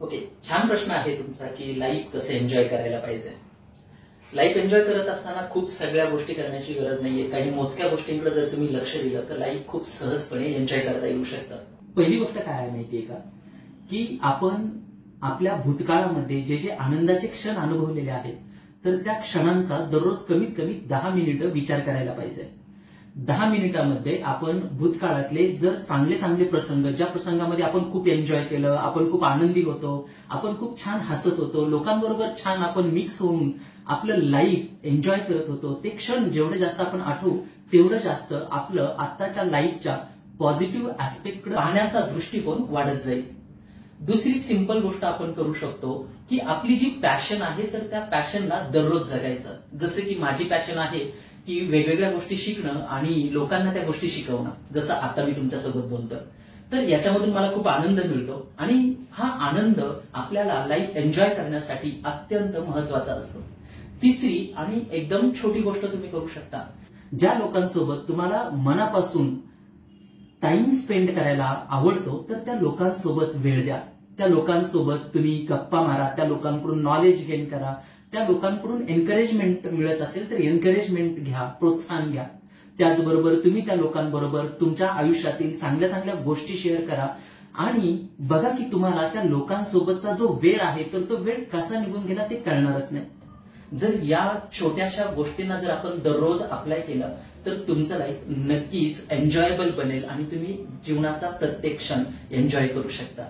Okay, छान प्रश्न आहे तुमचा की लाईफ कसं एन्जॉय करायला पाहिजे. लाईफ एन्जॉय करत असताना खूप सगळ्या गोष्टी करण्याची गरज नाहीये. काही मोजक्या गोष्टींकडे जर तुम्ही लक्ष दिलं तर लाईफ खूप सहजपणे एन्जॉय करता येऊ शकतं. पहिली गोष्ट काय आहे माहितीये का, की आपण आपल्या भूतकाळामध्ये जे जे आनंदाचे क्षण अनुभवलेले आहेत तर त्या क्षणांचा दररोज कमीत कमी 10 मिनिटं विचार करायला पाहिजे. 10 मिनिटांमध्ये आपण भूतकाळातले जर चांगले चांगले प्रसंग, ज्या प्रसंगामध्ये आपण खूप एन्जॉय केलं, आपण खूप आनंदी होतो, आपण खूप छान हसत होतो, लोकांबरोबर छान आपण मिक्स होऊन आपलं लाईफ एन्जॉय करत होतो, ते क्षण जेवढे जास्त आपण आठवू तेवढं जास्त आपलं आत्ताच्या लाईफच्या पॉझिटिव्ह ऍस्पेक्टकडे पाहण्याचा दृष्टिकोन वाढत जाईल. दुसरी सिंपल गोष्ट आपण करू शकतो की आपली जी पॅशन आहे तर त्या पॅशनला दररोज जगायचं. जसं की माझी पॅशन आहे की वेगवेगळ्या गोष्टी शिकणं आणि लोकांना त्या गोष्टी शिकवणं, जसं आता मी तुमच्यासोबत बोलतोय. तर याच्यामधून मला खूप आनंद मिळतो आणि हा आनंद आपल्याला लाईफ एन्जॉय करण्यासाठी अत्यंत महत्वाचा असतो. तिसरी आणि एकदम छोटी गोष्ट तुम्ही करू शकता, ज्या लोकांसोबत तुम्हाला मनापासून टाइम स्पेंड करायला आवडतो तर त्या लोकांसोबत वेळ द्या. त्या लोकांसोबत तुम्ही गप्पा मारा, त्या लोकांकडून नॉलेज गेन करा, त्या लोकांकडून एनकरेजमेंट मिळत असेल तर एनकरेजमेंट घ्या, प्रोत्साहन घ्या. त्याचबरोबर तुम्ही त्या लोकांबरोबर तुमच्या आयुष्यातील चांगल्या चांगल्या गोष्टी शेअर करा आणि बघा की तुम्हाला त्या लोकांसोबतचा जो वेळ आहे तर तो वेळ कसा निघून गेला ते कळणारच नाही. जर या छोट्याशा गोष्टींना जर आपण दररोज अप्लाय केलं तर तुमचं लाईफ नक्कीच एन्जॉयबल बनेल आणि तुम्ही जीवनाचा प्रत्येक क्षण एन्जॉय करू शकता.